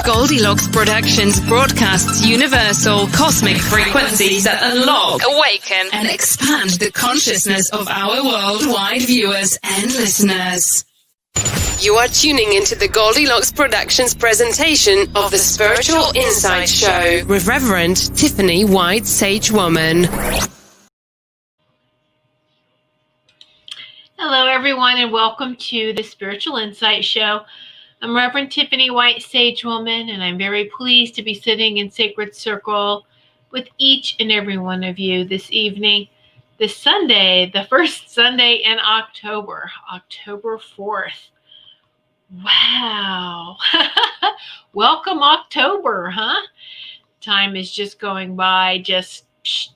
Goldylocks Productions broadcasts universal cosmic frequencies that unlock, awaken, and expand the consciousness of our worldwide viewers and listeners. You are tuning into the Goldylocks Productions presentation of the Spiritual Insight Show with Reverend Tiffany White Sage Woman. Hello, everyone, and welcome to the Spiritual Insight Show. I'm Reverend Tiffany White Sage Woman, and I'm very pleased to be sitting in sacred circle with each and every one of you this evening, this Sunday, the first Sunday in October, October 4th. Wow. Welcome October, huh? Time is just going by, just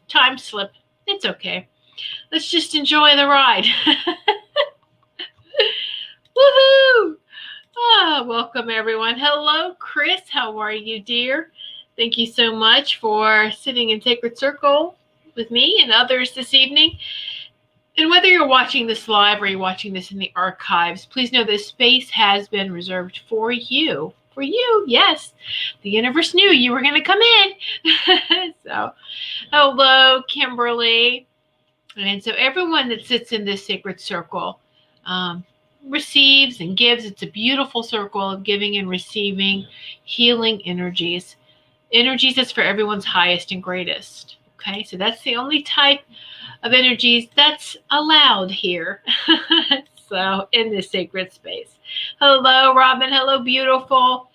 time slip. It's okay. Let's just enjoy the ride. Woohoo! Welcome, everyone. Hello, Chris. How are you, dear? Thank you so much for sitting in sacred circle with me and others this evening. And whether you're watching this live or you're watching this in the archives, please know this space has been reserved for you. For you, yes. The universe knew you were going to come in. So, hello, Kimberly. And so everyone that sits in this sacred circle receives and gives. It's a beautiful circle of giving and receiving healing energies. Energies that's for everyone's highest and greatest. Okay, so that's the only type of energies that's allowed here. So in this sacred space. Hello, Robin. Hello, beautiful.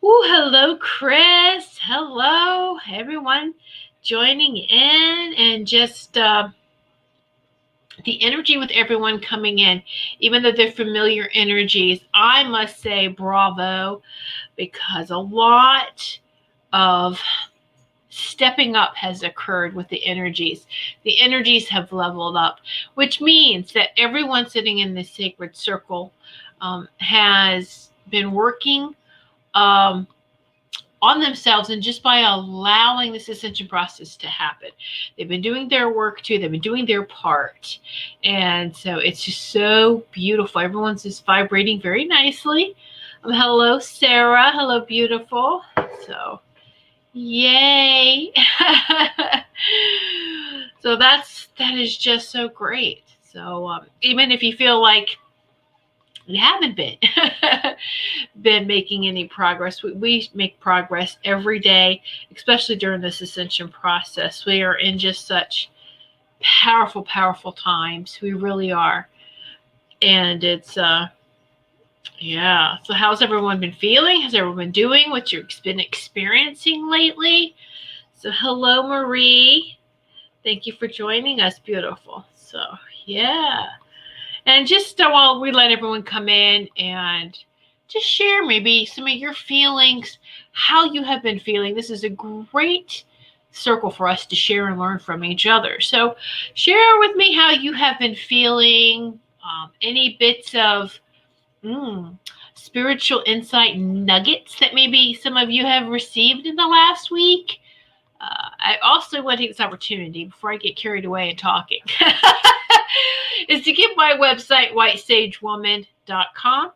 Ooh, hello, Chris. Hello, everyone joining in, and just the energy with everyone coming in, even though they're familiar energies, I must say bravo, because a lot of stepping up has occurred with the energies. The energies have leveled up, which means that everyone sitting in this sacred circle has been working on themselves, and just by allowing this ascension process to happen. They've been doing their work too. They've been doing their part. And so it's just so beautiful. Everyone's just vibrating very nicely. Hello, Sarah. Hello, beautiful. So, yay. So that is just so great. So even if you feel like you haven't been making any progress, we make progress every day, especially during this ascension process. We are in just such powerful, powerful times. We really are. And it's, yeah. So how's everyone been feeling? How's everyone been doing? What you've been experiencing lately? So hello, Marie. Thank you for joining us, beautiful. So, yeah. And just while we let everyone come in and just share maybe some of your feelings, how you have been feeling. This is a great circle for us to share and learn from each other. So share with me how you have been feeling, any bits of spiritual insight nuggets that maybe some of you have received in the last week. I also want to take this opportunity before I get carried away and talking is to give my website, whitesagewoman.com.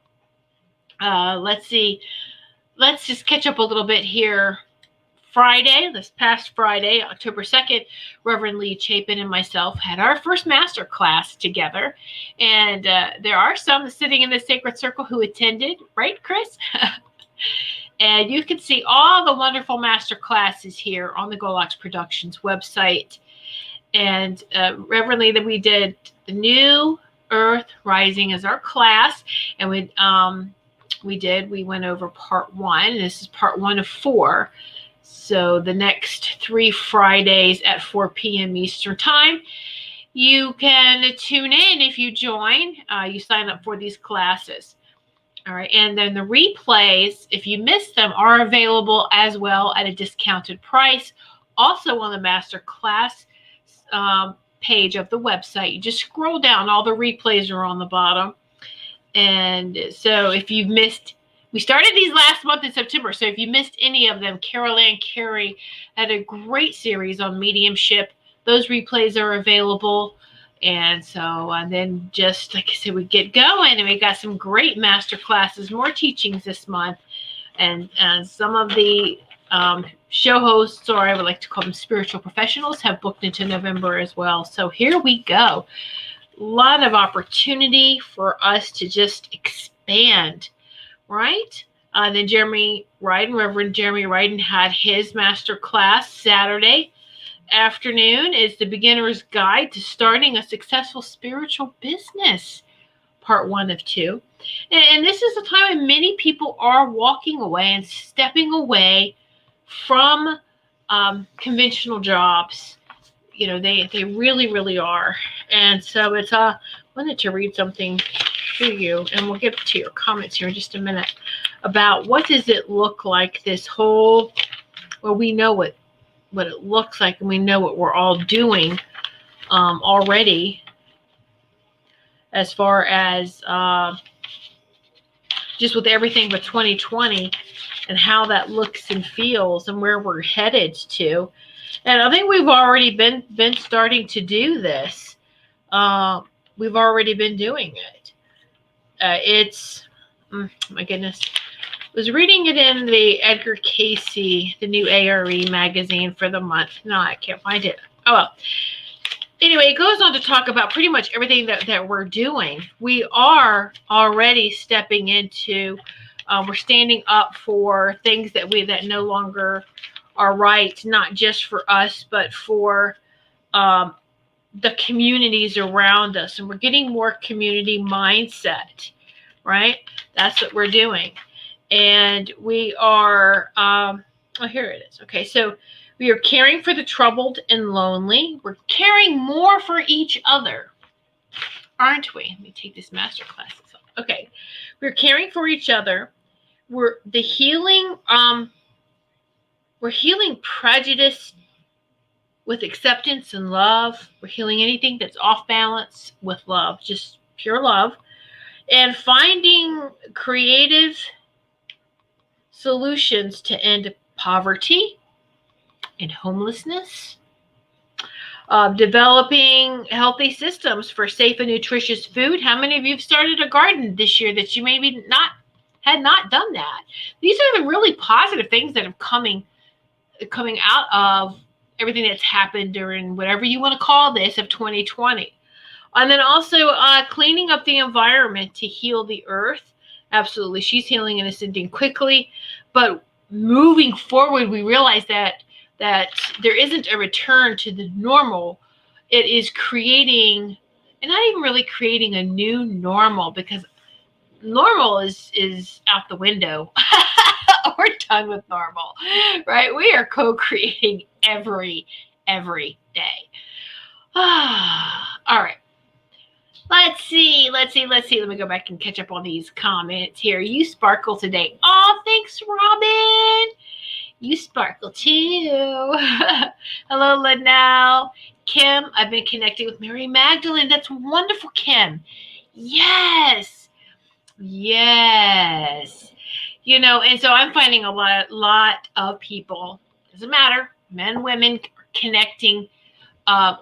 Let's see. Let's just catch up a little bit here. Friday, this past Friday, October 2nd, Reverend Lee Chapin and myself had our first master class together. And there are some sitting in the sacred circle who attended, right, Chris? And you can see all the wonderful master classes here on the Goldylocks Productions website. And Reverend Lee, that we did the New Earth Rising as our class. And we went over part 1. This is part 1 of 4. So the next 3 Fridays at 4 p.m. Eastern Time, you can tune in if you join. You sign up for these classes. All right. And then the replays, if you missed them, are available as well at a discounted price. Also on the master class page of the website. You just scroll down. All the replays are on the bottom. And so if you've missed, we started these last month in September. So if you missed any of them, Carol Ann Carey had a great series on mediumship. Those replays are available. And so, and then just like I said, we get going, and we got some great master classes, more teachings this month. And some of the show hosts, or I would like to call them spiritual professionals, have booked into November as well. So here we go. A lot of opportunity for us to just expand, right? Then Reverend Jeremy Ryden had his master class Saturday afternoon. Is the Beginner's Guide to Starting a Successful Spiritual Business, part 1 of 2. And this is a time when many people are walking away and stepping away from conventional jobs. You know, they really, really are. And so I wanted to read something to you, and we'll get to your comments here in just a minute, about what does it look like, this whole, well, we know what it looks like, and we know what we're all doing already, as far as just with everything with 2020 and how that looks and feels and where we're headed to. And I think we've already been starting to do this. We've already been doing it. It's, my goodness. I was reading it in the Edgar Casey, the new ARE magazine for the month. No, I can't find it. Oh, well. Anyway, it goes on to talk about pretty much everything that we're doing. We are already stepping into, we're standing up for things that no longer are right, not just for us, but for the communities around us. And we're getting more community mindset, right? That's what we're doing. And we are, here it is. Okay, so we are caring for the troubled and lonely. We're caring more for each other, aren't we? Let me take this master class. Okay, we're caring for each other. We're healing prejudice with acceptance and love. We're healing anything that's off balance with love, just pure love. And finding creative solutions to end poverty and homelessness. Developing healthy systems for safe and nutritious food. How many of you have started a garden this year that you maybe had not done that? These are the really positive things that are coming out of everything that's happened during whatever you want to call this of 2020. And then also cleaning up the environment to heal the earth. Absolutely. She's healing and ascending quickly. But moving forward, we realize that there isn't a return to the normal. It is creating, and not even really creating a new normal, because normal is out the window. We're done with normal, right? We are co-creating every day. All right. Let's see. Let me go back and catch up on these comments here. You sparkle today. Oh, thanks, Robin. You sparkle too. Hello, Linnell. Kim, I've been connecting with Mary Magdalene. That's wonderful, Kim. Yes. You know, and so I'm finding a lot of people, doesn't matter, men, women, connecting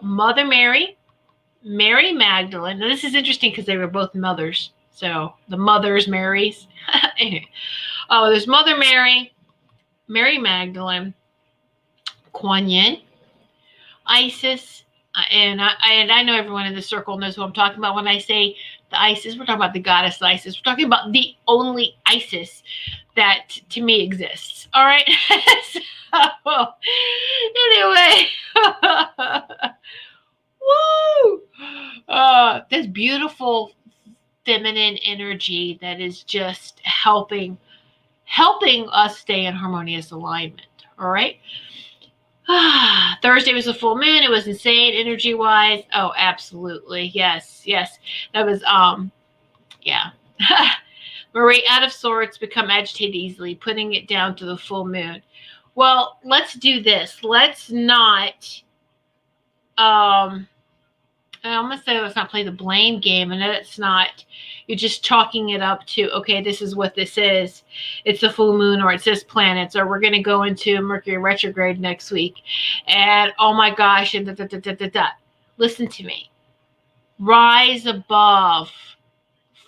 Mother Mary, Mary Magdalene. Now, this is interesting because they were both mothers. So the mothers, Marys. Anyway, there's Mother Mary, Mary Magdalene, Kuan Yin, Isis, and I know everyone in the circle knows who I'm talking about when I say the Isis. We're talking about the goddess Isis. We're talking about the only Isis that to me exists. All right. So, anyway. Woo! This beautiful feminine energy that is just helping us stay in harmonious alignment. All right. Thursday was a full moon. It was insane energy wise. Oh, absolutely. Yes. That was yeah. Marie, out of sorts, become agitated easily, putting it down to the full moon. Well, let's do this. Let's not I'm going to say let's not play the blame game. And it's not, you're just chalking it up to, okay, this is what this is. It's a full moon, or it's this planets, or we're going to go into Mercury retrograde next week. And oh my gosh, and Listen to me. Rise above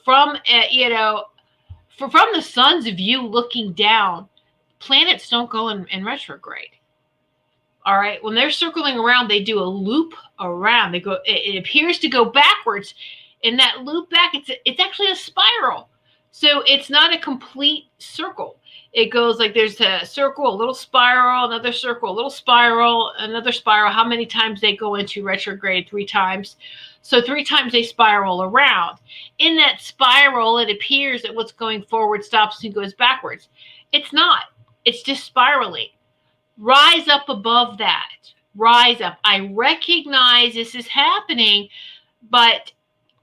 from from the sun's view looking down, planets don't go in retrograde. All right. When they're circling around, they do a loop around. They go. It appears to go backwards. In that loop back, it's actually a spiral. So it's not a complete circle. It goes like there's a circle, a little spiral, another circle, a little spiral, another spiral. How many times they go into retrograde? 3 times. So 3 times they spiral around. In that spiral, it appears that what's going forward stops and goes backwards. It's not. It's just spiraling. Rise up above that. Rise up. I recognize this is happening, but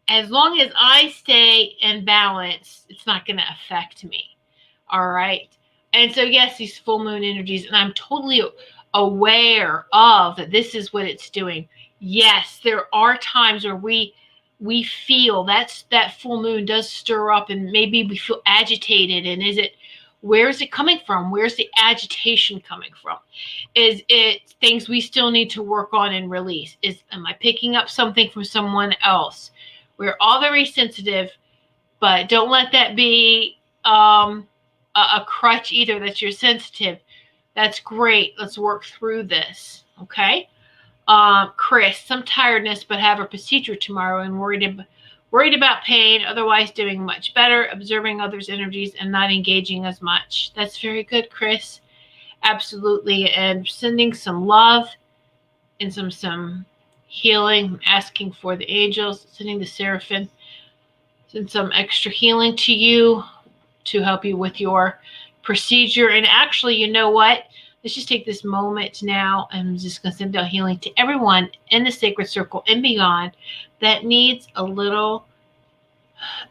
as long as I stay in balance, it's not going to affect me. All right. And so, yes, these full moon energies, and I'm totally aware of that this is what it's doing. Yes, there are times where we feel that full moon does stir up, and maybe we feel agitated. And where is it coming from? Where's the agitation coming from? Is it things we still need to work on and release? Am I picking up something from someone else? We're all very sensitive, but don't let that be a crutch either that you're sensitive. That's great. Let's work through this. Okay. Chris, some tiredness, but have a procedure tomorrow and worried about pain, otherwise doing much better, observing others' energies and not engaging as much. That's very good, Chris. Absolutely. And sending some love and some healing, asking for the angels, sending the Seraphim, send some extra healing to you to help you with your procedure. And actually, you know what? Let's just take this moment now. I'm just going to send out healing to everyone in the sacred circle and beyond that needs a little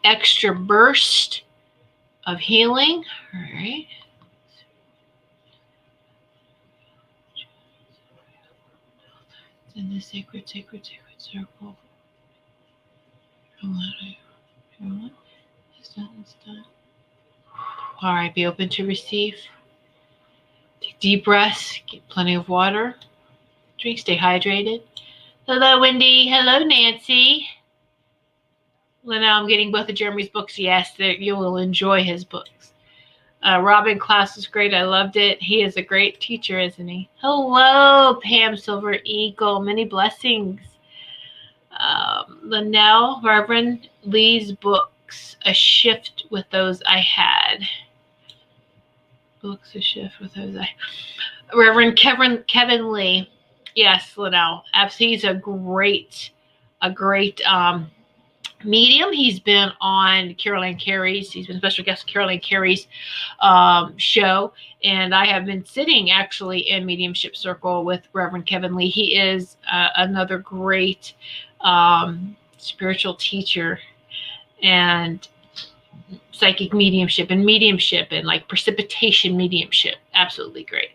extra burst of healing. All right. In the sacred circle. It's done. All right, be open to receive. Take deep breaths, get plenty of water. Drink, stay hydrated. Hello, Wendy. Hello, Nancy. Lena, I'm getting both of Jeremy's books. Yes, you will enjoy his books. Robin class was great. I loved it. He is a great teacher, isn't he? Hello, Pam Silver Eagle. Many blessings. Linnell, Reverend Lee's books, A Shift with Those I Had. Books, A Shift with Those I Reverend Kevin Lee. Yes, Linnell. He's a great medium. He's been on Caroline Carey's. He's been special guest on Caroline Carey's show. And I have been sitting actually in mediumship circle with Reverend Kevin Lee. He is another great spiritual teacher and psychic mediumship and like precipitation mediumship. Absolutely great.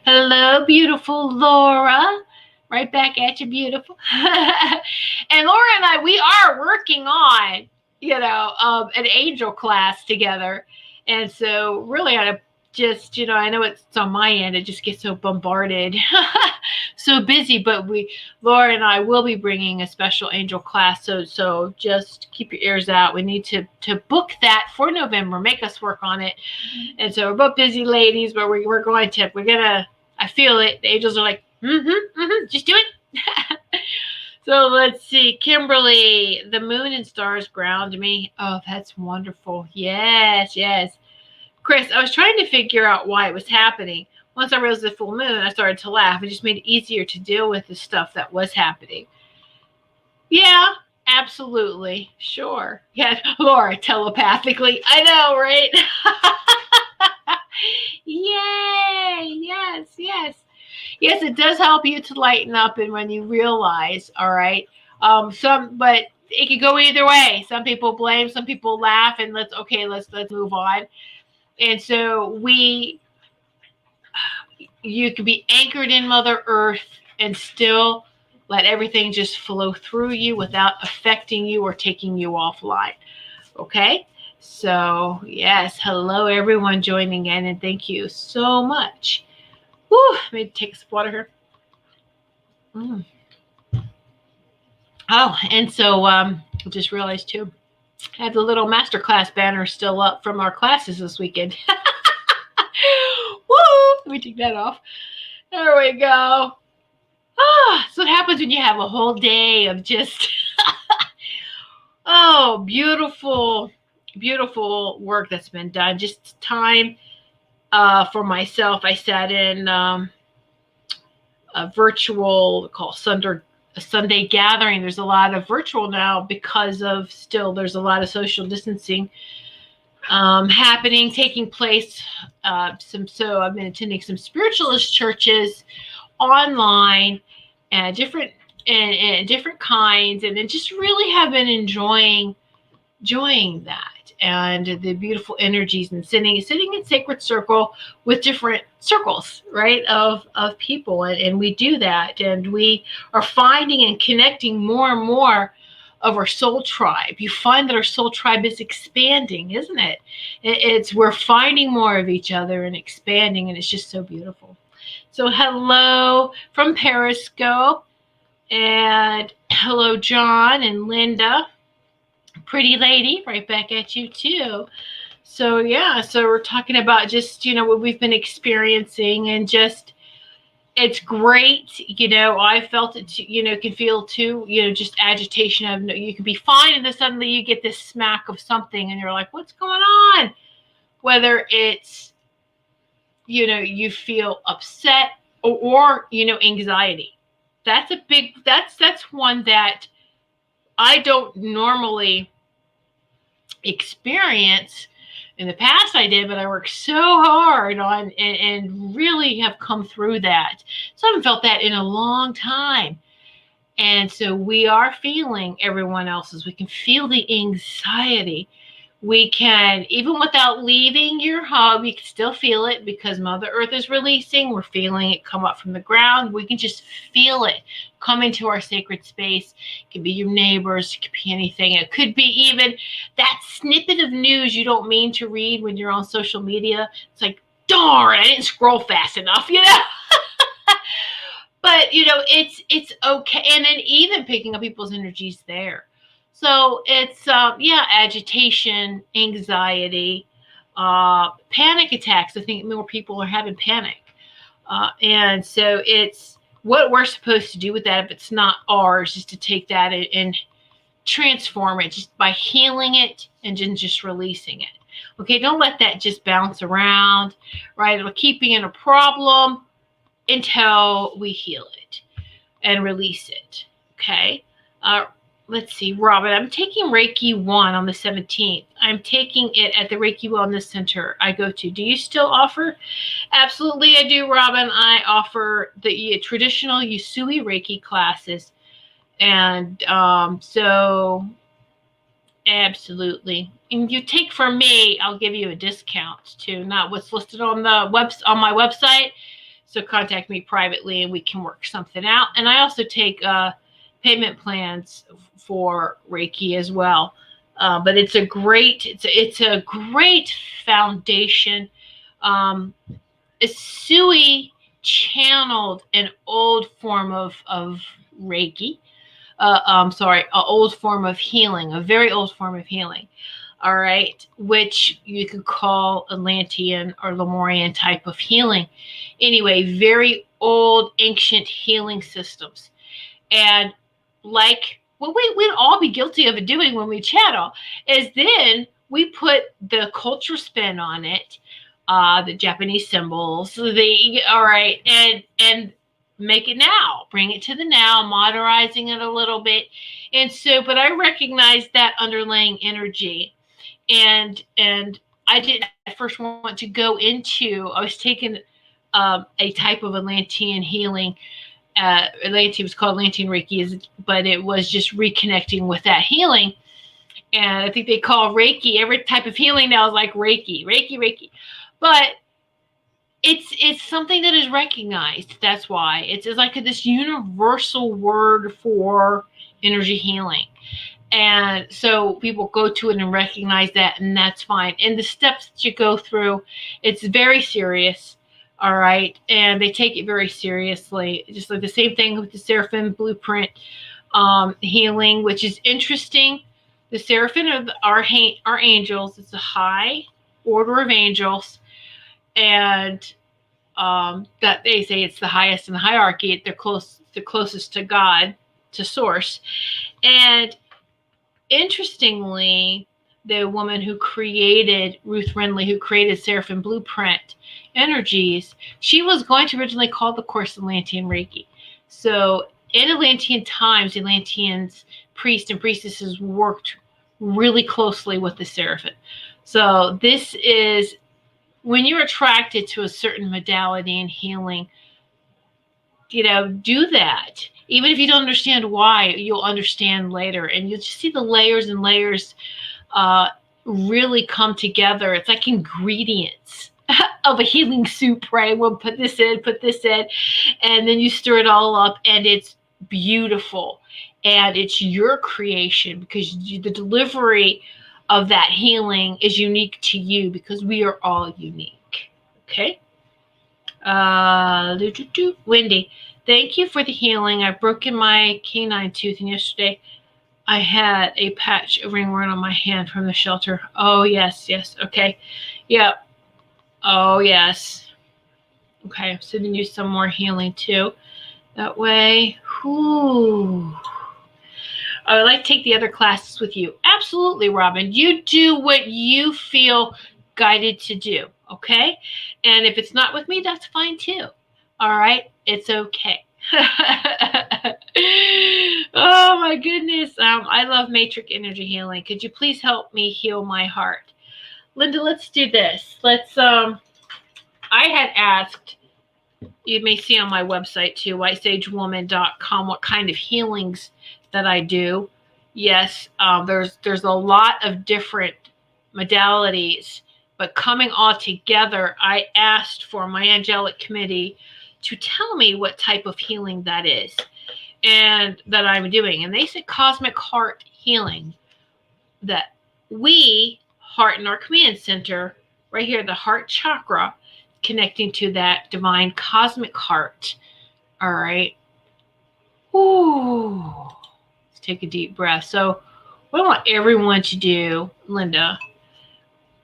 Hello, beautiful Laura. Right back at you, beautiful. And Laura and I, we are working on, an angel class together. And so really I just, I know it's on my end. It just gets so bombarded, so busy, but Laura and I will be bringing a special angel class. So just keep your ears out. We need to book that for November, make us work on it. And so we're both busy ladies, but we're going to, I feel it. The angels are like, just do it. So let's see. Kimberly, the moon and stars ground me. Oh, that's wonderful. Yes. Chris, I was trying to figure out why it was happening. Once I realized the full moon, I started to laugh. It just made it easier to deal with the stuff that was happening. Yeah, absolutely. Sure. Yeah, Laura, telepathically. I know, right? Yay. Yes. Yes, it does help you to lighten up, and when you realize, all right, but it could go either way. Some people blame, some people laugh, and let's move on. And so you could be anchored in Mother Earth and still let everything just flow through you without affecting you or taking you offline. Okay? So, yes, hello everyone joining in, and thank you so much. Whew, let me take some water here. Oh, and so I just realized too, I have the little masterclass banner still up from our classes this weekend. Woo! Let me take that off. There we go. So what happens when you have a whole day of just, beautiful, beautiful work that's been done. Just time for myself. I sat in a virtual called Sunday gathering. There's a lot of virtual now because of there's a lot of social distancing taking place. So I've been attending some spiritualist churches online and different kinds, and then just really have been enjoying that and the beautiful energies, and sitting in sacred circle with different circles, right, of people, and we do that, and we are finding and connecting more and more of our soul tribe. You find that our soul tribe is expanding, isn't it? We're finding more of each other and expanding, and it's just so beautiful. So hello from Periscope, and hello John and Linda. Pretty lady, right back at you too. So yeah, so we're talking about just, what we've been experiencing, and just, it's great. I felt it, can feel too, just agitation you can be fine, and then suddenly you get this smack of something and you're like, what's going on? Whether it's, you feel upset or anxiety. That's one that I don't normally experience. In the past I did, but I worked so hard on and really have come through that. So I haven't felt that in a long time. And so we are feeling everyone else's. We can feel the anxiety. We can, even without leaving your hub, you can still feel it because Mother Earth is releasing. We're feeling it come up from the ground. We can just feel it come into our sacred space. It could be your neighbors. It could be anything. It could be even that snippet of news you don't mean to read when you're on social media. It's like, darn, I didn't scroll fast enough, But, it's okay. And then even picking up people's energies there. So it's, agitation, anxiety, panic attacks. I think more people are having panic. And so it's what we're supposed to do with that, if it's not ours, is to take that and transform it just by healing it and then just releasing it. Okay, don't let that just bounce around, right? It'll keep being a problem until we heal it and release it. Okay. Let's see, Robin, I'm taking Reiki 1 on the 17th. I'm taking it at the Reiki Wellness Center I go to. Do you still offer? Absolutely, I do, Robin. I offer the traditional Usui Reiki classes. And so, absolutely. And you take from me, I'll give you a discount too, not what's listed on my website. So contact me privately and we can work something out. And I also take payment plans for Reiki as well. But it's a great foundation. Usui channeled an old form of Reiki. An old form of healing, a very old form of healing. All right, which you could call Atlantean or Lemurian type of healing. Anyway, very old, ancient healing systems. And like what we'd all be guilty of doing when we channel is then we put the culture spin on it, the Japanese symbols, and make it now, bring it to the now, modernizing it a little bit. And so, but I recognize that underlying energy. And I didn't at first want to go into, I was taking a type of Atlantean healing. Atlantean was called Atlantean Reiki, but it was just reconnecting with that healing. And I think they call Reiki, every type of healing now is like Reiki. But it's something that is recognized. That's why it's like this universal word for energy healing. And so people go to it and recognize that, and that's fine. And the steps that you go through, it's very serious. All right. And they take it very seriously. Just like the same thing with the Seraphim blueprint healing, which is interesting. The Seraphim are angels. It's a high order of angels, and that they say it's the highest in the hierarchy. They're the closest to God, to Source. And interestingly, the woman who created, Ruth Renly, who created Seraphim Blueprint Energies, she was going to originally call the course Atlantean Reiki. So in Atlantean times, the Atlanteans, priests and priestesses worked really closely with the Seraphim. So this is, when you're attracted to a certain modality in healing, do that. Even if you don't understand why, you'll understand later. And you'll just see the layers and layers really come together. It's like ingredients of a healing soup, right? We'll put this in, and then you stir it all up, and it's beautiful. And it's your creation, because the delivery of that healing is unique to you, because we are all unique. Okay? Wendy, thank you for the healing. I've broken my canine tooth, and yesterday I had a patch of ringworm on my hand from the shelter. Oh, yes. Okay. Yep. Oh, yes. Okay, I'm sending you some more healing, too. That way, I would like to take the other classes with you. Absolutely, Robin. You do what you feel guided to do, okay? And if it's not with me, that's fine, too. All right? It's okay. Oh, my goodness. I love matrix energy healing. Could you please help me heal my heart? Linda, let's do this. I had asked, you may see on my website too, whitesagewoman.com, what kind of healings that I do. Yes, there's a lot of different modalities, but coming all together, I asked for my angelic committee to tell me what type of healing that is and that I'm doing. And they said cosmic heart healing, that we, heart in our command center, right here, the heart chakra, connecting to that divine cosmic heart. All right. Ooh. Let's take a deep breath. So what I want everyone to do, Linda,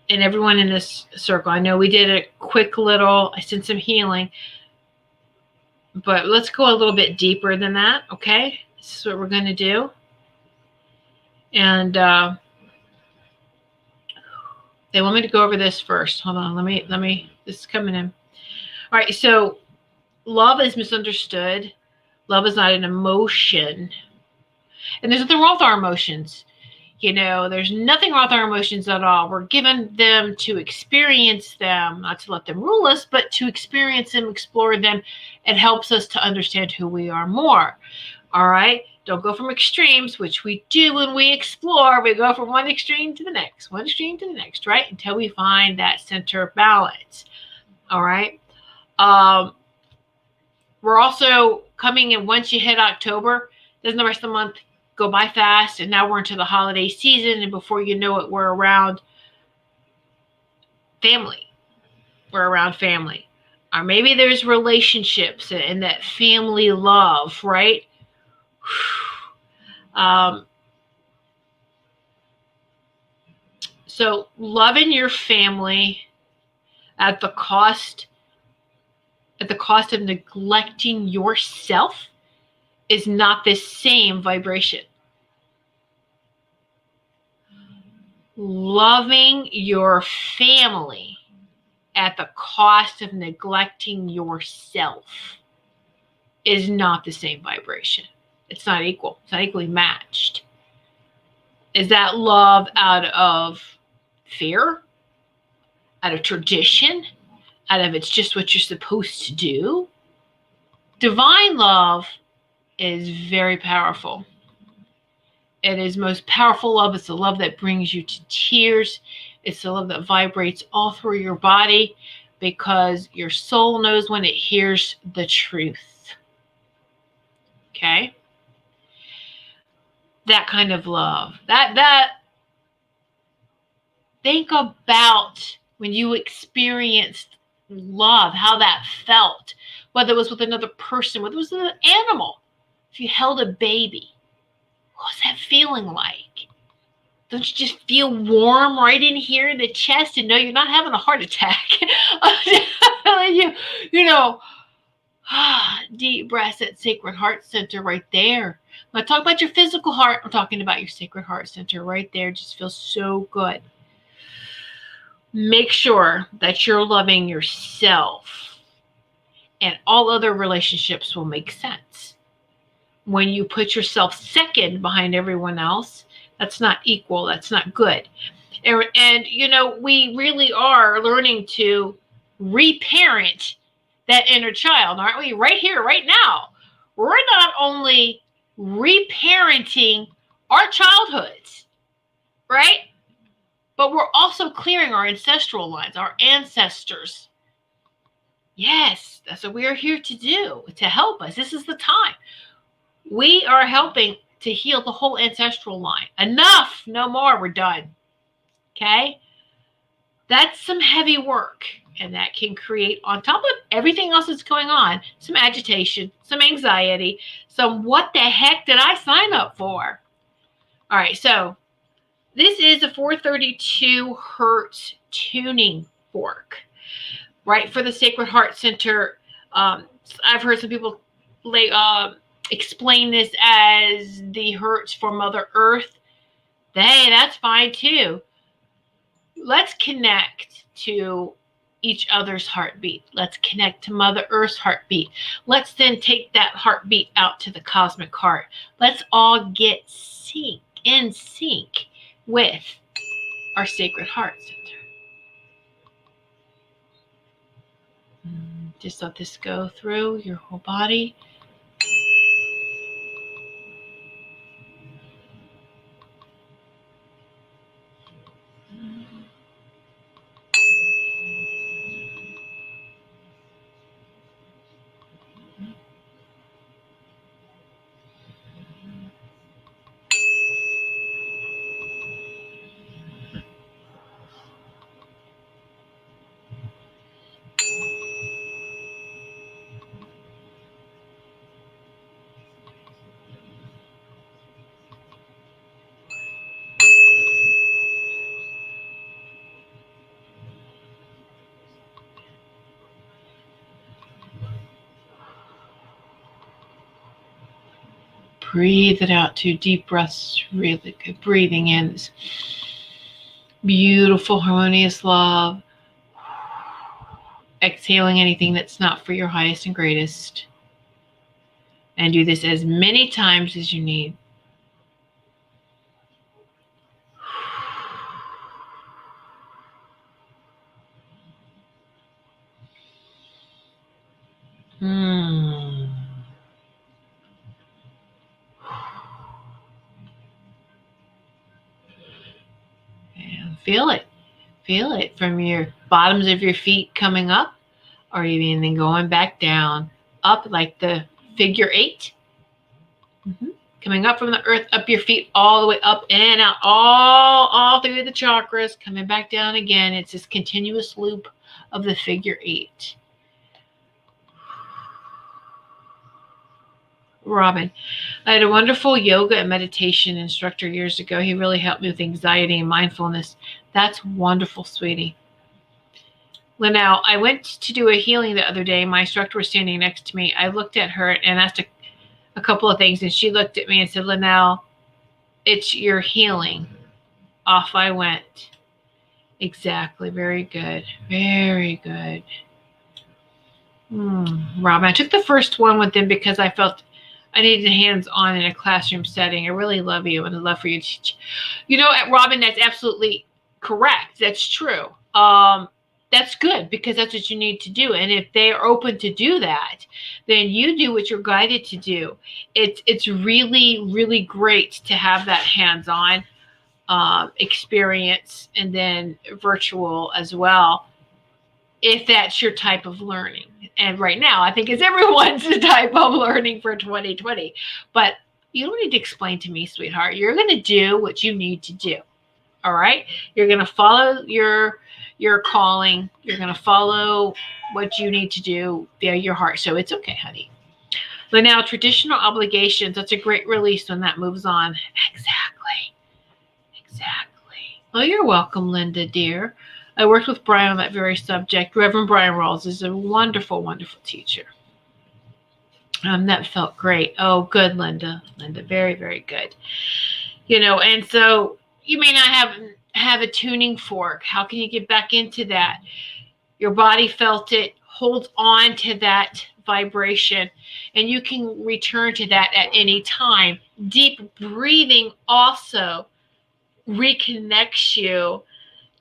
and everyone in this circle, I know we did a quick little, I sent some healing, but let's go a little bit deeper than that, okay? This is what we're going to do. And they want me to go over this first. Hold on, let me, this is coming in. All right, so love is misunderstood. Love is not an emotion. And there's nothing wrong with our emotions. There's nothing wrong with our emotions at all. We're given them to experience them, not to let them rule us, but to experience them, explore them. It helps us to understand who we are more. All right? Don't go from extremes, which we do when we explore. We go from one extreme to the next, right? Until we find that center balance. All right? We're also coming in, once you hit October, doesn't the rest of the month go by fast? And now we're into the holiday season, and before you know it, we're around family. Or maybe there's relationships and that family love, right? So loving your family at the cost of neglecting yourself is not the same vibration. Loving your family at the cost of neglecting yourself is not the same vibration. It's not equal. It's not equally matched. Is that love out of fear? Out of tradition? Out of it's just what you're supposed to do? Divine love is very powerful. It is most powerful love. It's the love that brings you to tears. It's the love that vibrates all through your body, because your soul knows when it hears the truth. Okay? That kind of love. Think about when you experienced love, how that felt, whether it was with another person, whether it was with an animal. If you held a baby, what was that feeling like? Don't you just feel warm right in here in the chest and know you're not having a heart attack? I'm telling you, deep breaths at sacred heart center right there. When I talk about your physical heart, I'm talking about your sacred heart center right there. It just feels so good. Make sure that you're loving yourself, and all other relationships will make sense. When you put yourself second behind everyone else, that's not equal. That's not good. And we really are learning to reparent that inner child, aren't we? Right here, right now. We're not only reparenting our childhoods, right? But we're also clearing our ancestral lines, our ancestors. Yes, that's what we are here to do, to help us. This is the time. We are helping to heal the whole ancestral line. Enough, no more, we're done. Okay? That's some heavy work, and that can create, on top of everything else that's going on, some agitation, some anxiety, some what the heck did I sign up for? All right, so this is a 432 hertz tuning fork, right, for the Sacred Heart Center. I've heard some people explain this as the hertz for Mother Earth. Hey, that's fine too. Let's connect to each other's heartbeat. Let's connect to Mother Earth's heartbeat. Let's then take that heartbeat out to the cosmic heart. Let's all get in sync with our Sacred Heart Center. Just let this go through your whole body. Breathe it out. 2 deep breaths, really good. Breathing in this beautiful, harmonious love. Exhaling anything that's not for your highest and greatest. And do this as many times as you need. And feel it. Feel it from your bottoms of your feet coming up, or even then going back down, up like the figure 8. Coming up from the earth, up your feet, all the way up and out, all through the chakras, coming back down again. It's this continuous loop of the figure 8. Robin, I had a wonderful yoga and meditation instructor years ago. He really helped me with anxiety and mindfulness. That's wonderful, sweetie. Linnell, I went to do a healing the other day. My instructor was standing next to me. I looked at her and asked a couple of things, and she looked at me and said, Linnell, it's your healing. Off I went. Exactly. Very good. Very good. Robin, I took the first one with them because I felt I needed hands-on in a classroom setting. I really love you and I'd love for you to teach. Robin, that's absolutely correct. That's true. That's good because that's what you need to do. And if they are open to do that, then you do what you're guided to do. It's really, really great to have that hands-on experience, and then virtual as well, if that's your type of learning. And right now, I think it's everyone's type of learning for 2020. But you don't need to explain to me, sweetheart. You're going to do what you need to do. All right? You're going to follow your calling. You're going to follow what you need to do via your heart. So it's okay, honey. But now, traditional obligations, that's a great release when that moves on. Exactly. Exactly. Oh, you're welcome, Linda, dear. I worked with Brian on that very subject. Reverend Brian Rawls is a wonderful, wonderful teacher. That felt great. Oh, good, Linda. Linda, very, very good. And so you may not have a tuning fork. How can you get back into that? Your body felt it. Hold on to that vibration, and you can return to that at any time. Deep breathing also reconnects you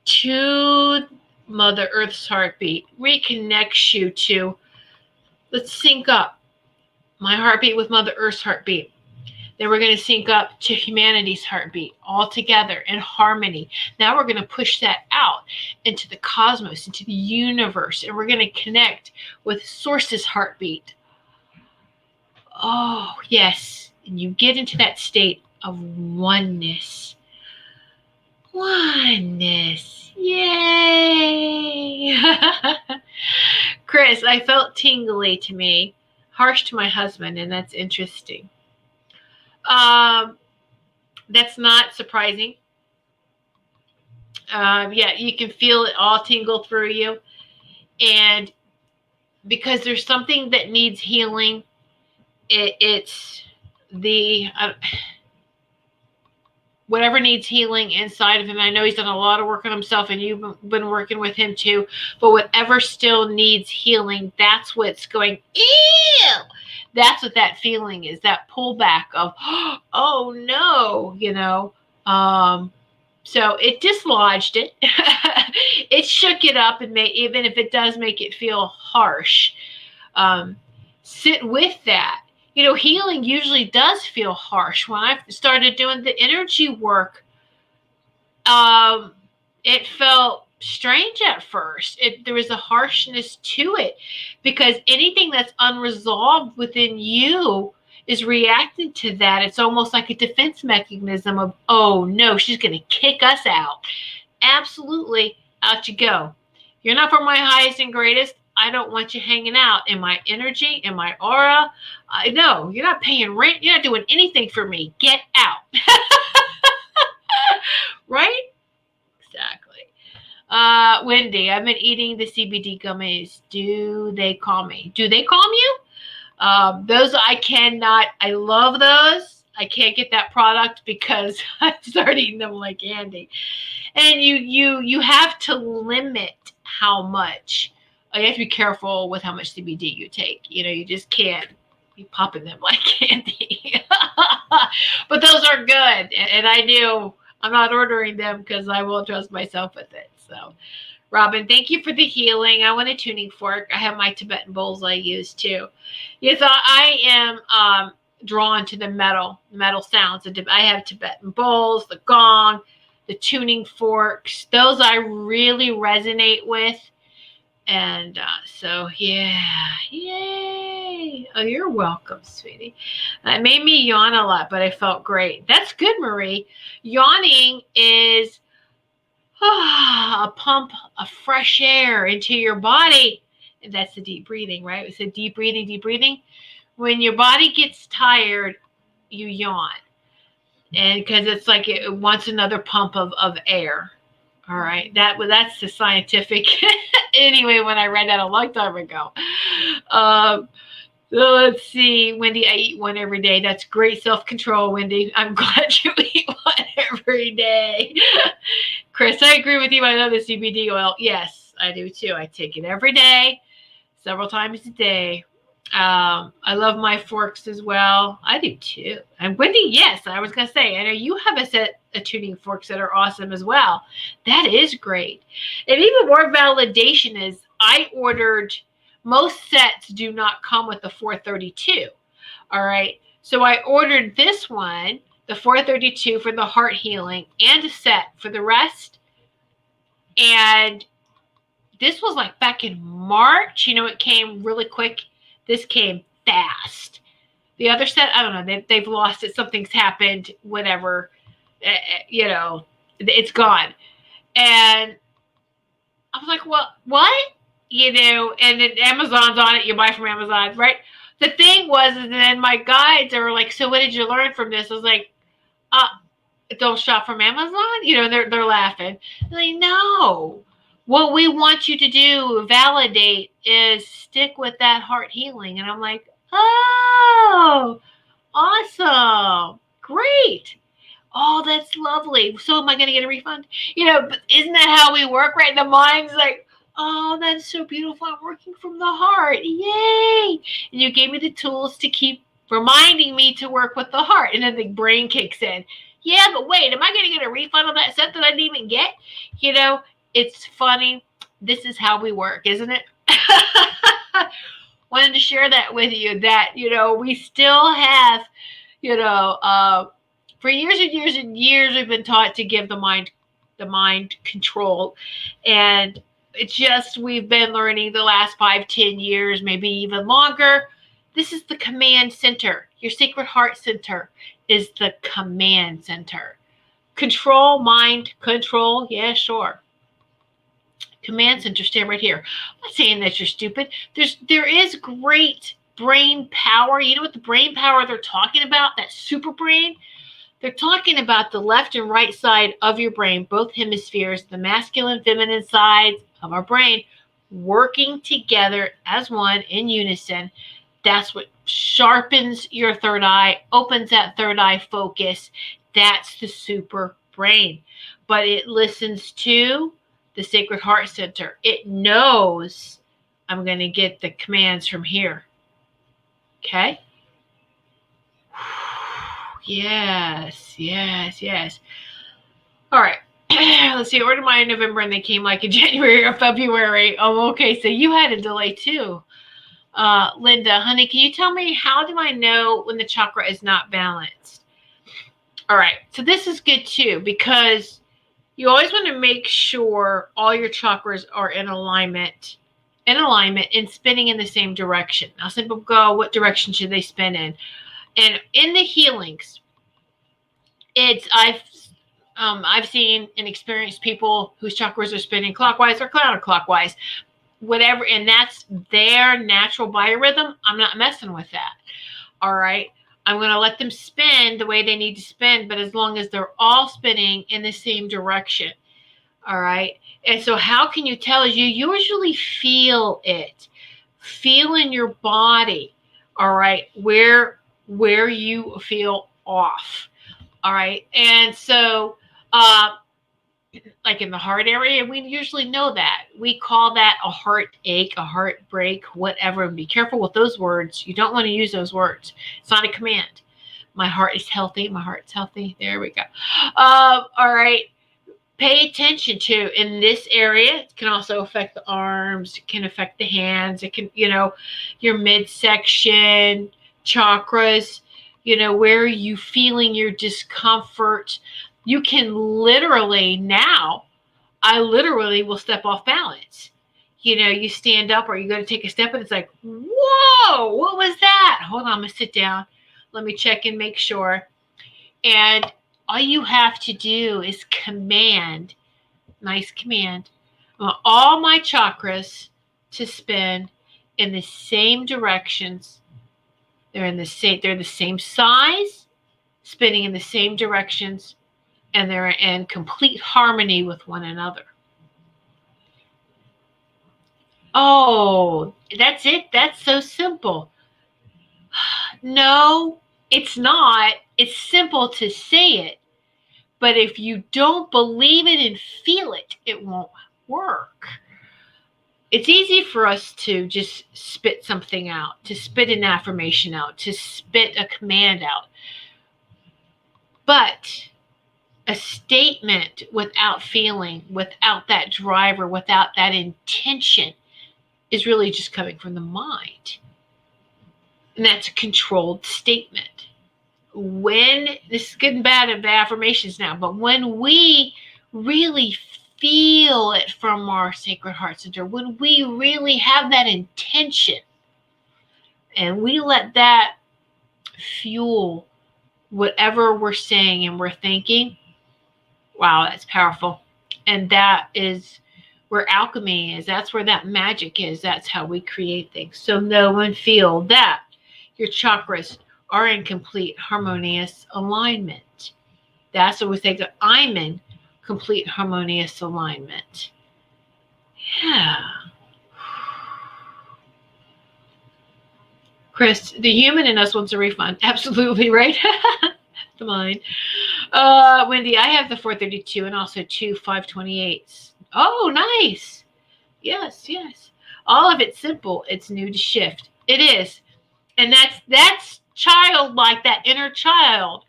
to Mother Earth's heartbeat, reconnects you to, let's sync up my heartbeat with Mother Earth's heartbeat. Then we're going to sync up to humanity's heartbeat all together in harmony. Now we're going to push that out into the cosmos, into the universe, and we're going to connect with Source's heartbeat. Oh, yes. And you get into that state of oneness. Oneness. Yay! Chris, I felt tingly to me, harsh to my husband, and that's interesting. That's not surprising. Yeah, you can feel it all tingle through you. And because there's something that needs healing, it's the whatever needs healing inside of him. I know he's done a lot of work on himself, and you've been working with him too. But whatever still needs healing, that's what's going, ew! That's what that feeling is, that pullback of, oh no, So it dislodged it. It shook it up, and even if it does make it feel harsh, sit with that. Healing usually does feel harsh. When I started doing the energy work, it felt strange at first. There was a harshness to it, because anything that's unresolved within you is reacting to that. It's almost like a defense mechanism of, oh no, she's going to kick us out. Absolutely, out you go. You're not for my highest and greatest. I don't want you hanging out in my energy, in my aura. I know you're not paying rent. You're not doing anything for me. Get out. Right? Exactly. Wendy, I've been eating the CBD gummies. Do they calm me? Do they calm you? Those I cannot. I love those. I can't get that product because I start eating them like candy. And you have to limit how much. You have to be careful with how much CBD you take. You just can't be popping them like candy. But those are good. And I knew I'm not ordering them because I won't trust myself with it. So, Robin, thank you for the healing. I want a tuning fork. I have my Tibetan bowls I use too. Yes, I am drawn to the metal sounds. I have Tibetan bowls, the gong, the tuning forks. Those I really resonate with. And so, yeah, yay. Oh, you're welcome, sweetie. It made me yawn a lot, but I felt great. That's good, Marie. Yawning is a pump of fresh air into your body. And that's the deep breathing, right? We said deep breathing, deep breathing. When your body gets tired, you yawn. And because it's like it wants another pump of air. All right. That's the scientific. Anyway, when I read that a long time ago. So let's see, Wendy, I eat one every day. That's great self-control, Wendy. I'm glad you eat one every day. Chris, I agree with you. I love the CBD oil. Yes, I do too. I take it every day, several times a day. I love my forks as well. I do too. And Wendy, yes, I was going to say, I know you have a set of tuning forks that are awesome as well. That is great. And even more validation is I ordered, most sets do not come with the 432. All right. So I ordered this one, the 432 for the heart healing, and a set for the rest. And this was like back in March. It came really quick. This came fast. The other set, I don't know. They've lost it. Something's happened. Whatever. It's gone. And I was like, well, what? And then Amazon's on it. You buy from Amazon, right? The thing was, and then my guides are like, so what did you learn from this? I was like, don't shop from Amazon? They're laughing. Like, no. What we want you to do, validate, is stick with that heart healing. And I'm like, oh, awesome. Great. Oh, that's lovely. So am I going to get a refund? But isn't that how we work, right? The mind's like, oh, that's so beautiful. I'm working from the heart. Yay. And you gave me the tools to keep reminding me to work with the heart. And then the brain kicks in. Yeah, but wait, am I going to get a refund on that set that I didn't even get? It's funny. This is how we work, isn't it? Wanted to share that with you, that, we still have, for years and years and years, we've been taught to give the mind control. And it's just, we've been learning the last 5-10 years, maybe even longer. This is the command center. Your sacred heart center is the command center. Control, mind, control. Yeah, sure. Command center, stand right here. I'm not saying that you're stupid. There is great brain power. You know what the brain power they're talking about? That super brain? They're talking about the left and right side of your brain, both hemispheres, the masculine, feminine sides of our brain, working together as one in unison. That's what sharpens your third eye, opens that third eye focus. That's the super brain. But it listens to the sacred heart center. It knows I'm going to get the commands from here. Okay? Yes. All right. Let's see. I ordered mine in November and they came like in January or February. Oh, okay. So you had a delay too. Linda, honey, can you tell me, how do I know when the chakra is not balanced? All right. So this is good too, because you always want to make sure all your chakras are in alignment and spinning in the same direction. Now, some people go, what direction should they spin in? And in the healings, I've seen and experienced people whose chakras are spinning clockwise or counterclockwise, whatever, and that's their natural biorhythm. I'm not messing with that. All right. I'm going to let them spin the way they need to spin, but as long as they're all spinning in the same direction. All right. And so how can you tell? You usually feel it. Feel in your body. All right. Where you feel off. All right. And so, like in the heart area, we usually know that. We call that a heartache, a heartbreak, whatever. And be careful with those words. You don't want to use those words. It's not a command. My heart is healthy. My heart's healthy. There we go. All right. Pay attention to in this area. It can also affect the arms. It can affect the hands. It can, your midsection, chakras, where are you feeling your discomfort? You can literally now, I literally will step off balance. You stand up or you go to take a step and it's like, whoa, what was that? Hold on, I'm going to sit down. Let me check and make sure. And all you have to do is command, nice command, all my chakras to spin in the same directions. They're the same size, spinning in the same directions, and they're in complete harmony with one another. Oh, that's it? That's so simple. No, it's not. It's simple to say it. But if you don't believe it and feel it, it won't work. It's easy for us to just spit something out, to spit an affirmation out, to spit a command out. But a statement without feeling, without that driver, without that intention is really just coming from the mind. And that's a controlled statement. When, this is good and bad of the affirmations now, but when we really feel it from our sacred heart center, when we really have that intention and we let that fuel whatever we're saying and we're thinking, wow, that's powerful. And that is where alchemy is. That's where that magic is. That's how we create things. So know and feel that your chakras are in complete harmonious alignment. That's what we say that I'm in complete harmonious alignment. Yeah. Chris, the human in us wants a refund. Absolutely, right? The mind. Wendy, I have the 432 and also 528s. Oh, nice. Yes, yes. All of it's simple. It's new to shift. It is. And that's childlike, that inner child.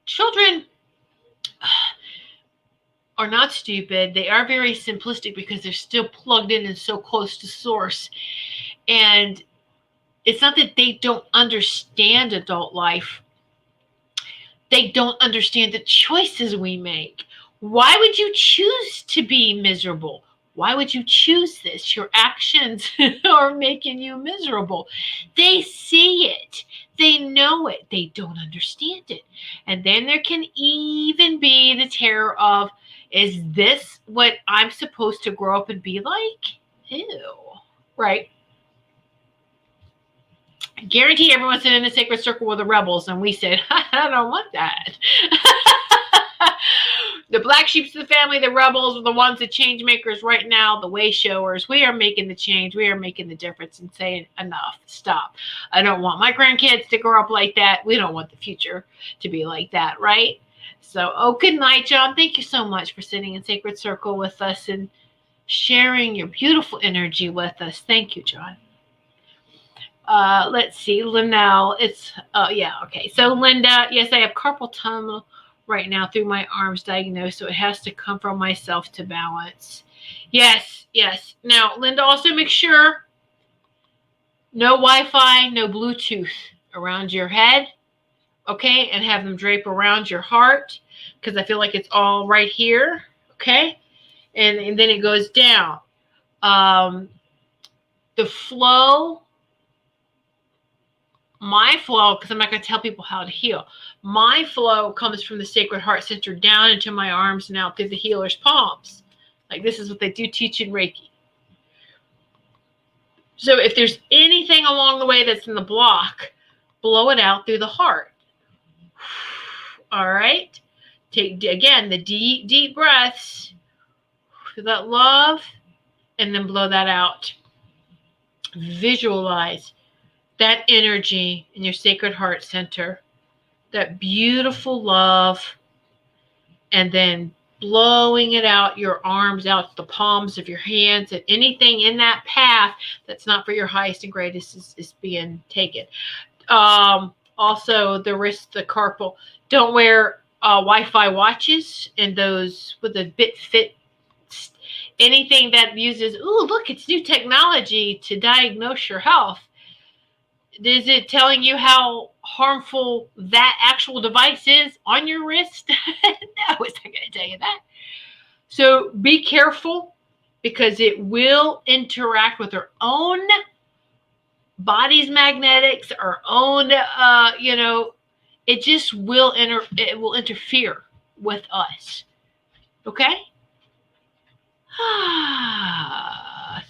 Children are not stupid. They are very simplistic because they're still plugged in and so close to source. And it's not that they don't understand adult life. They don't understand the choices we make. Why would you choose to be miserable? Why would you choose this? Your actions are making you miserable. They see it. They know it. They don't understand it. And then there can even be the terror of, is this what I'm supposed to grow up and be like? Ew. Right? I guarantee everyone's in a sacred circle with the rebels, and we said, I don't want that. The black sheep of the family, the rebels, are the ones, the change makers right now, the way showers. We are making the change. We are making the difference and saying, enough, stop. I don't want my grandkids to grow up like that. We don't want the future to be like that, right? So, good night, John. Thank you so much for sitting in Sacred Circle with us and sharing your beautiful energy with us. Thank you, John. Let's see, Linnell. It's, yeah, okay. So, Linda, yes, I have carpal tunnel right now through my arms diagnosed, so it has to come from myself to balance. Yes, yes. Now, Linda, also make sure no Wi-Fi, no Bluetooth around your head, okay? And have them drape around your heart, because I feel like it's all right here, okay? And then it goes down. The flow, my flow, because I'm not going to tell people how to heal. My flow comes from the sacred heart center down into my arms and out through the healer's palms. Like, this is what they do teach in Reiki. So if there's anything along the way that's in the block, blow it out through the heart. All right. Take, again, the deep, deep breaths. Feel that love, and then blow that out. Visualize that energy in your sacred heart center, that beautiful love, and then blowing it out, your arms out, the palms of your hands, and anything in that path that's not for your highest and greatest is being taken. Also, the wrist, the carpal. Don't wear Wi-Fi watches and those with a bit fit. Anything that uses, ooh, look, it's new technology to diagnose your health. Is it telling you how harmful that actual device is on your wrist? No, it's not going to tell you that. So be careful, because it will interact with our own body's magnetics, our own, it just will it will interfere with us. Okay?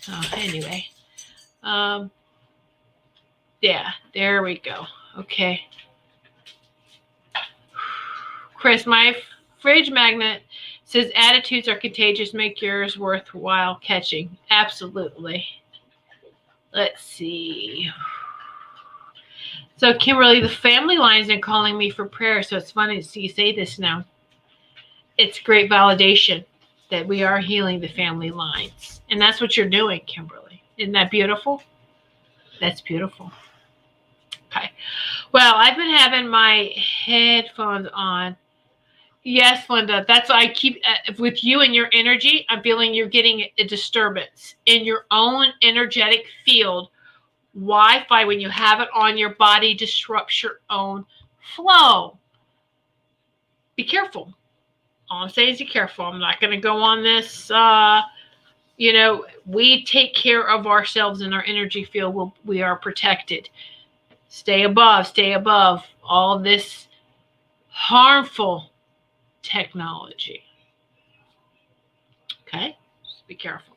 So anyway, yeah, there we go. Okay. Chris, my fridge magnet says attitudes are contagious, make yours worthwhile catching. Absolutely. Let's see. So, Kimberly, the family line's been calling me for prayer, so it's funny to see you say this now. It's great validation that we are healing the family lines. And that's what you're doing, Kimberly. Isn't that beautiful? That's beautiful. Okay. Well, I've been having my headphones on. Yes, Linda, that's why I keep, with you and your energy, I'm feeling you're getting a disturbance in your own energetic field. Wi-Fi, when you have it on your body, disrupts your own flow. Be careful. All I'm saying is be careful. I'm not going to go on this. We take care of ourselves in our energy field. We are protected. Stay above all this harmful technology. Okay? Just be careful.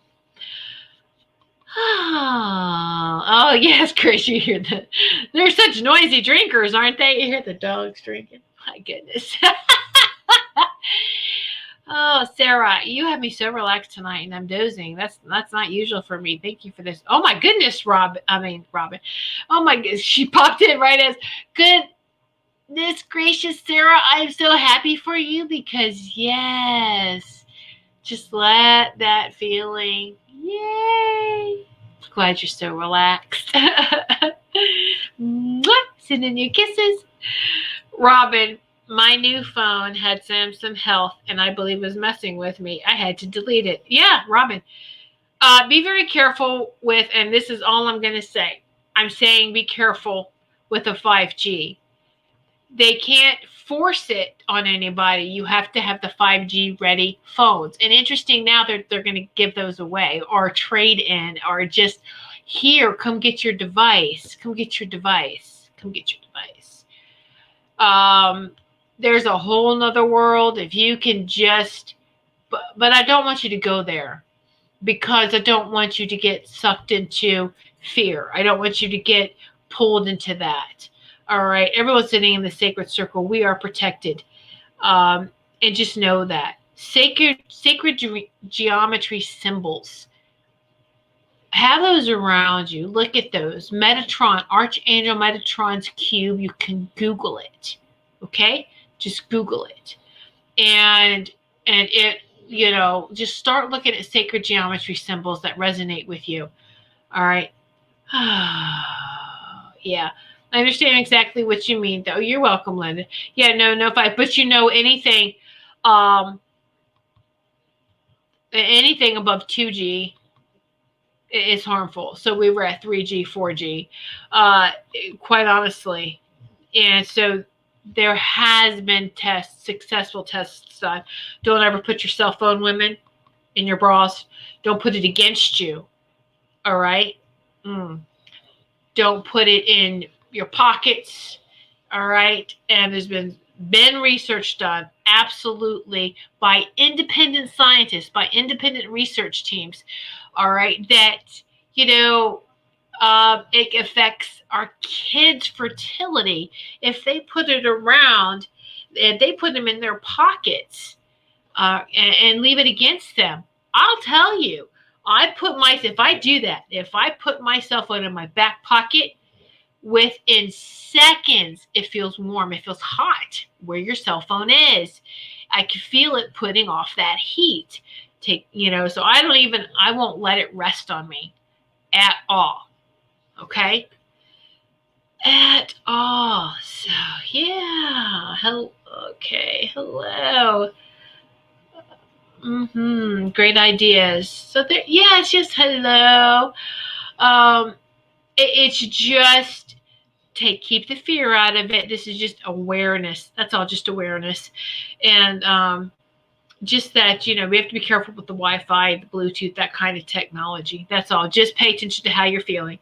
Oh, yes, Chris, you hear that? They're such noisy drinkers, aren't they? You hear the dogs drinking. My goodness. Oh, Sarah, you have me so relaxed tonight, and I'm dozing. That's not usual for me. Thank you for this. Oh my goodness, Robin. Oh my goodness, she popped in right as goodness gracious, Sarah. I'm so happy for you because yes, just let that feeling. Yay! Glad you're so relaxed. Mwah! Sending you kisses, Robin. My new phone had some health, and I believe was messing with me. I had to delete it. Yeah, Robin. Be very careful with, and this is all I'm going to say. I'm saying be careful with a 5G. They can't force it on anybody. You have to have the 5G ready phones. And interesting, now they're going to give those away or trade in or just here, come get your device. Come get your device. Come get your device. There's a whole nother world if you can just, but I don't want you to go there because I don't want you to get sucked into fear. I don't want you to get pulled into that. All right. Everyone's sitting in the sacred circle. We are protected. And just know that sacred geometry symbols, have those around you. Look at those. Metatron, Archangel Metatron's cube. You can Google it. Okay? Just Google it. And it, just start looking at sacred geometry symbols that resonate with you. All right? Yeah. I understand exactly what you mean, though. You're welcome, Linda. Yeah, no fight. But anything above 2G is harmful. So we were at 3G, 4G, quite honestly. And so there has been successful tests done. Don't ever put your cell phone, women, in your bras. Don't put it against you. All right? Don't put it in your pockets. All right? And there's been research done, absolutely, by independent scientists, by independent research teams, all right, that, it affects our kids' fertility if they put it around, if they put them in their pockets and leave it against them. I'll tell you, if I do that, if I put my cell phone in my back pocket, within seconds, it feels warm. It feels hot where your cell phone is. I can feel it putting off that heat. So I won't let it rest on me at all. Okay? At all. So, yeah. Okay. Hello. Great ideas. So, it's just hello. It's just keep the fear out of it. This is just awareness. That's all, just awareness. And just that, we have to be careful with the Wi-Fi, the Bluetooth, that kind of technology. That's all. Just pay attention to how you're feeling.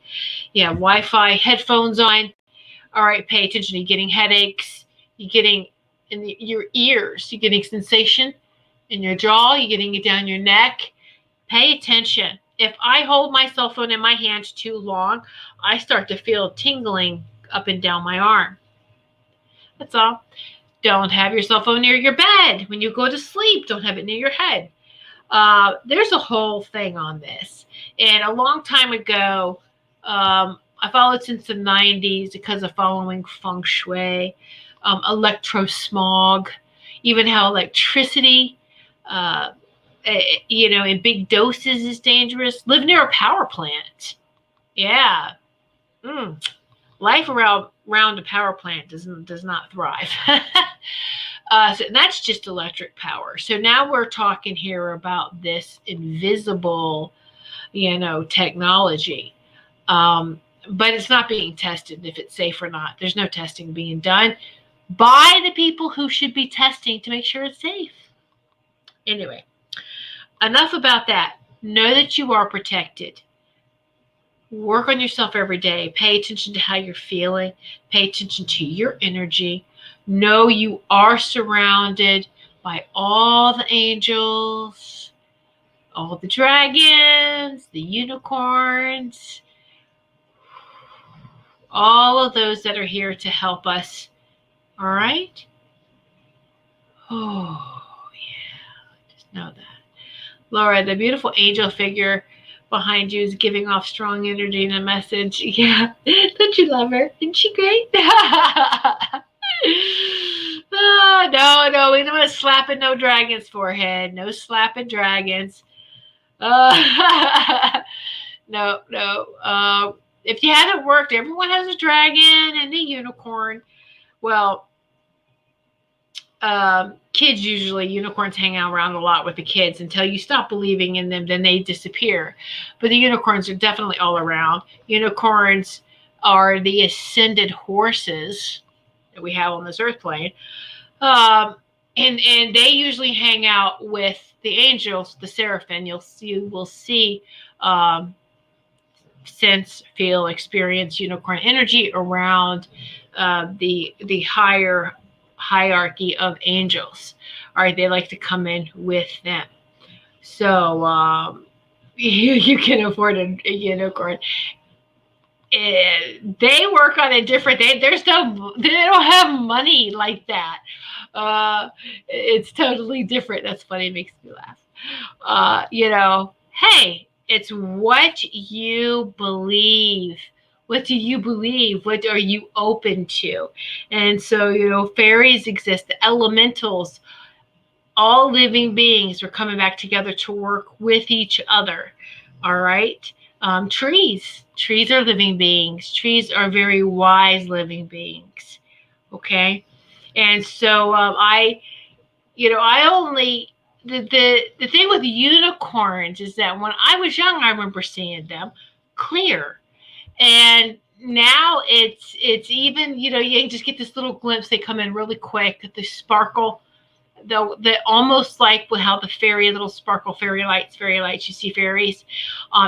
Yeah, Wi-Fi, headphones on. All right, pay attention. You're getting headaches. You're getting in your ears. You're getting sensation in your jaw. You're getting it down your neck. Pay attention. If I hold my cell phone in my hand too long, I start to feel tingling up and down my arm. That's all. Don't have your cell phone near your bed. When you go to sleep, don't have it near your head. There's a whole thing on this. And a long time ago, I followed since the 90s because of following feng shui, electrosmog, even how electricity, in big doses is dangerous. Live near a power plant. Yeah. Life around a power plant does not thrive. So that's just electric power. So now we're talking here about this invisible, technology. But it's not being tested if it's safe or not. There's no testing being done by the people who should be testing to make sure it's safe. Anyway, enough about that. Know that you are protected. Work on yourself every day. Pay attention to how you're feeling. Pay attention to your energy. Know you are surrounded by all the angels, all the dragons, the unicorns, all of those that are here to help us. All right? Oh, yeah. Just know that. Laura, the beautiful angel figure behind you is giving off strong energy and a message. Yeah. Don't you love her? Isn't she great? No, we don't want to slapping no dragon's forehead. No slapping dragons. No. If you haven't worked, everyone has a dragon and a unicorn. Well, kids usually, unicorns hang out around a lot with the kids until you stop believing in them, then they disappear. But the unicorns are definitely all around. Unicorns are the ascended horses that we have on this earth plane. And they usually hang out with the angels, the Seraphim. You will see sense, feel, experience unicorn energy around the higher hierarchy of angels. All right, they like to come in with them. So you can afford a unicorn. They work on a different. They don't have money like that. It's totally different. That's funny. It makes me laugh. Hey, it's what you believe. What do you believe? What are you open to? And so, fairies exist, the elementals, all living beings are coming back together to work with each other. All right. Trees are living beings. Trees are very wise living beings. Okay. And so the thing with thing is that when I was young, I remember seeing them clear. And now it's even, you can just get this little glimpse. They come in really quick. The sparkle, the almost like how the little sparkle fairy lights, you see fairies.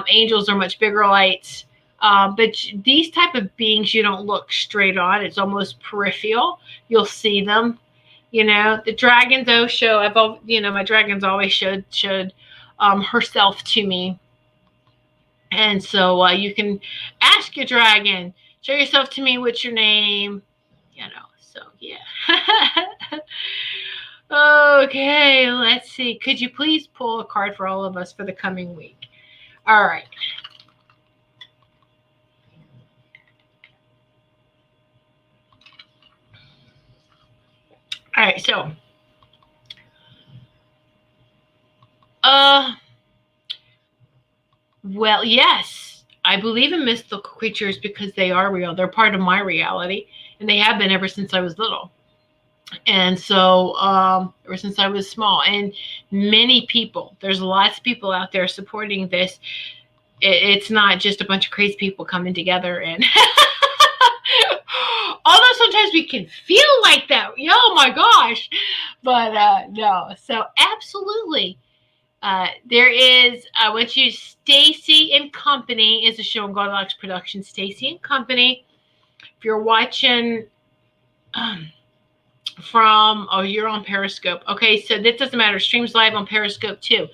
Angels are much bigger lights. But these type of beings, you don't look straight on. It's almost peripheral. You'll see them. The dragons my dragons always showed herself to me. And so you can ask your dragon, show yourself to me, what's your name? So yeah. Okay, let's see. Could you please pull a card for all of us for the coming week? All right. All right, so well, yes, I believe in mystical creatures because they are real. They're part of my reality, and they have been ever since I was little. And so ever since I was small, and many people, there's lots of people out there supporting this. It's not just a bunch of crazy people coming together and although sometimes we can feel like that. Oh my gosh. But no. So absolutely. There is, Stacy and Company is a show on Goldylocks Productions. Stacy and Company. If you're watching you're on Periscope. Okay, so that doesn't matter. Streams live on Periscope too.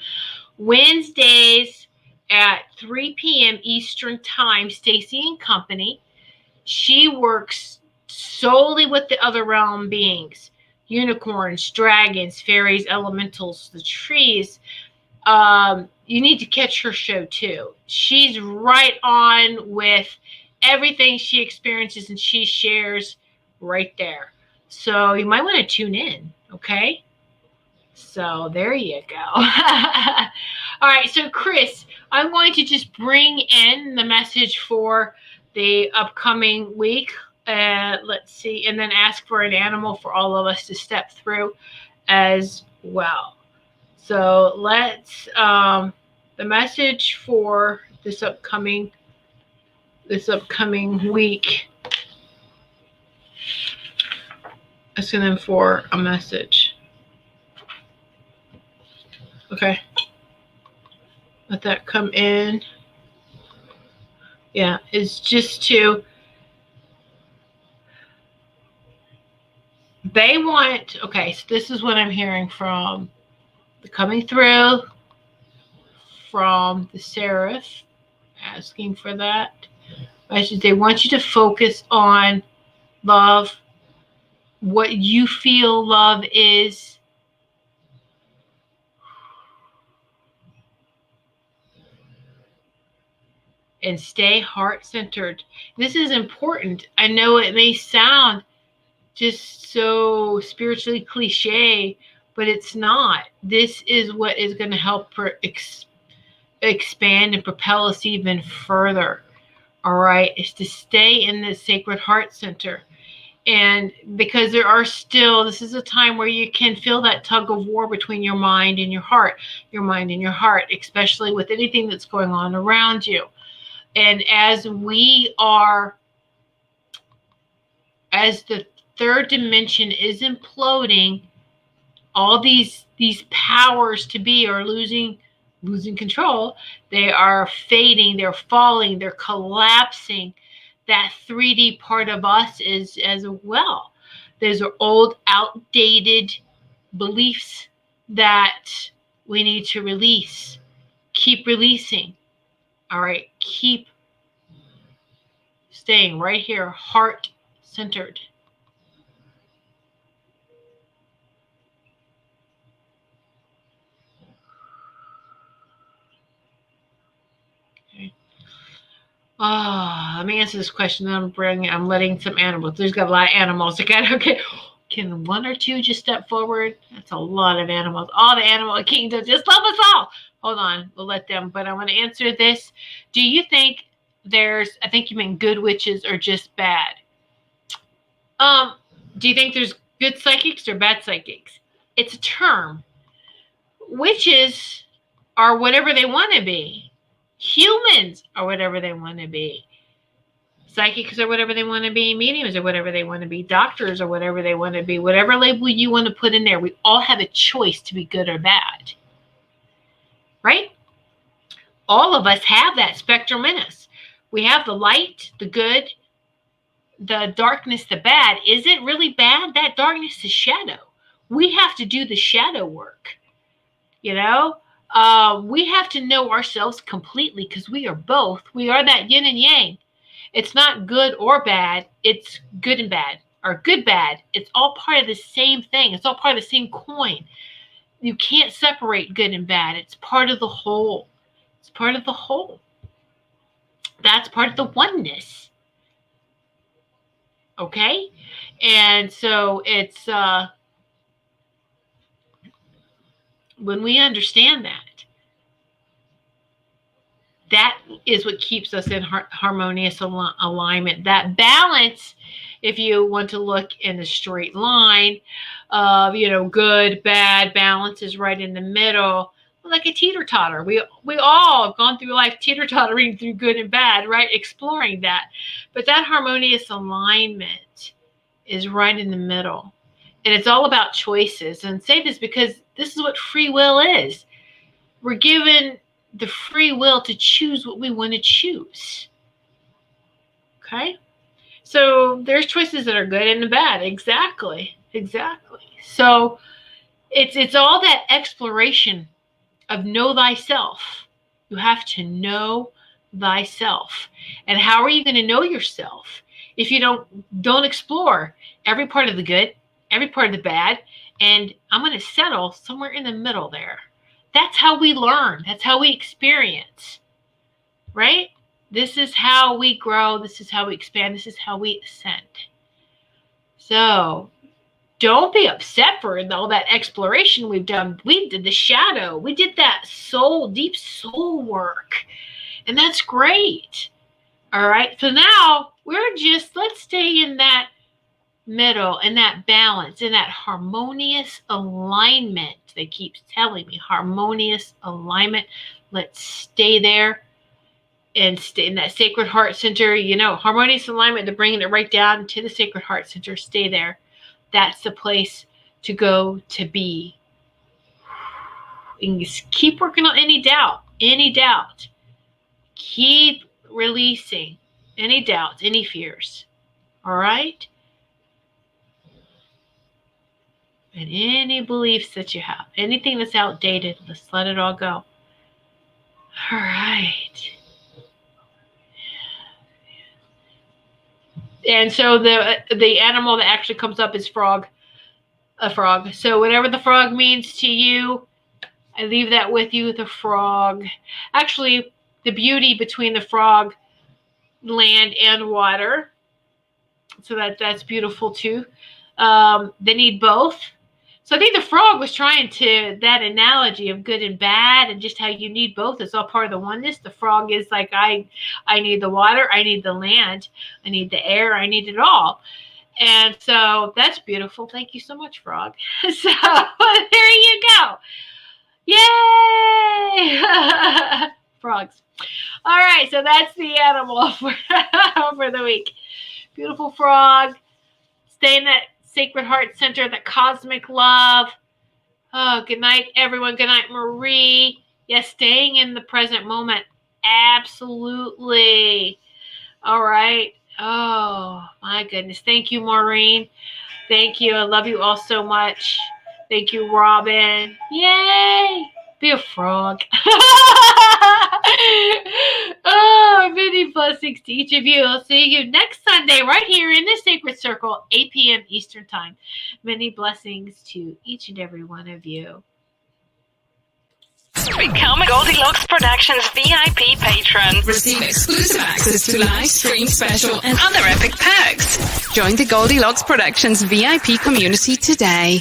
Wednesdays at 3 p.m. Eastern Time, Stacy and Company. She works solely with the other realm beings. Unicorns, dragons, fairies, elementals, the trees. You need to catch her show too. She's right on with everything she experiences and she shares right there. So you might want to tune in, okay? So there you go. All right, so Chris, I'm going to just bring in the message for the upcoming week. Let's see, and then ask for an animal for all of us to step through as well. So let's, the message for this upcoming week. Asking them for a message. Okay. Let that come in. Yeah, it's just to, okay, so this is what I'm hearing from the coming through from the Seraph asking for that. They want you to focus on love, what you feel love is. And stay heart-centered. This is important. I know it may sound just so spiritually cliche, but it's not. This is what is going to help expand and propel us even further. All right, is to stay in the sacred heart center. And because this is a time where you can feel that tug of war between your mind and your heart, especially with anything that's going on around you. And as the third dimension is imploding, all these powers to be are losing control. They are fading, they're falling, they're collapsing. That 3D part of us is as well. Those are old, outdated beliefs that we need to release. Keep releasing. All right, keep staying right here, heart-centered. Okay. Let me answer this question. I'm letting some animals. There's got a lot of animals. Okay. Can one or two just step forward? That's a lot of animals. All the animal kingdom, just love us all. Hold on, we'll let them. But I want to answer this. Do you think I think you mean good witches or just bad? Do you think there's good psychics or bad psychics? It's a term. Witches are whatever they want to be. Humans are whatever they want to be. Psychics are whatever they want to be. Mediums are whatever they want to be. Doctors are whatever they want to be. Whatever label you want to put in there, we all have a choice to be good or bad. Right? All of us have that spectrum in us. We have the light, the good, the darkness, the bad. Is it really bad? That darkness is shadow. We have to do the shadow work. We have to know ourselves completely because we are both. We are that yin and yang. It's not good or bad. It's good and bad, or good, bad. It's all part of the same thing. It's all part of the same coin. You can't separate good and bad. It's part of the whole. It's part of the whole. That's part of the oneness. Okay? And so it's when we understand that is what keeps us in harmonious alignment. That balance, if you want to look in a straight line of, good, bad, balance is right in the middle, like a teeter-totter. We all have gone through life teeter-tottering through good and bad, right? Exploring that. But that harmonious alignment is right in the middle. And it's all about choices. And say this because this is what free will is. We're given the free will to choose what we want to choose. Okay? So there's choices that are good and bad. Exactly. So it's all that exploration of know thyself. You have to know thyself. And how are you going to know yourself if you don't explore every part of the good, every part of the bad, and I'm going to settle somewhere in the middle there. That's how we learn. That's how we experience, right? This is how we grow. This is how we expand. This is how we ascend. So don't be upset for all that exploration we've done. We did the shadow. We did that deep soul work. And that's great. All right. So now let's stay in that middle, in that balance, in that harmonious alignment. They keep telling me harmonious alignment. Let's stay there and stay in that sacred heart center. Harmonious alignment, they're bringing it right down to the sacred heart center. Stay there. That's the place to go to be. And just keep working on any doubt. Keep releasing any doubts, any fears. All right? And any beliefs that you have, anything that's outdated, let's let it all go. All right. And so the animal that actually comes up is frog. A frog. So whatever the frog means to you, I leave that with you, the frog. Actually, the beauty between the frog, land, and water. So that's beautiful too. They need both. So I think the frog was trying to, that analogy of good and bad and just how you need both. It's all part of the oneness. The frog is like, I need the water, I need the land, I need the air, I need it all. And so that's beautiful. Thank you so much, frog. So there you go. Yay! Frogs. All right, so that's the animal for the week. Beautiful frog. Stay in that sacred heart center, that cosmic love. Oh, good night, everyone. Good night, Marie. Yes, staying in the present moment. Absolutely. All right. Oh, my goodness. Thank you, Maureen. Thank you. I love you all so much. Thank you, Robin. Yay. Be a frog. Oh, many blessings to each of you. I'll see you next Sunday right here in the Sacred Circle, 8 p.m. Eastern Time. Many blessings to each and every one of you. Become a Goldylocks Productions VIP patron. Receive exclusive access to live stream special and other epic perks. Join the Goldylocks Productions VIP community today.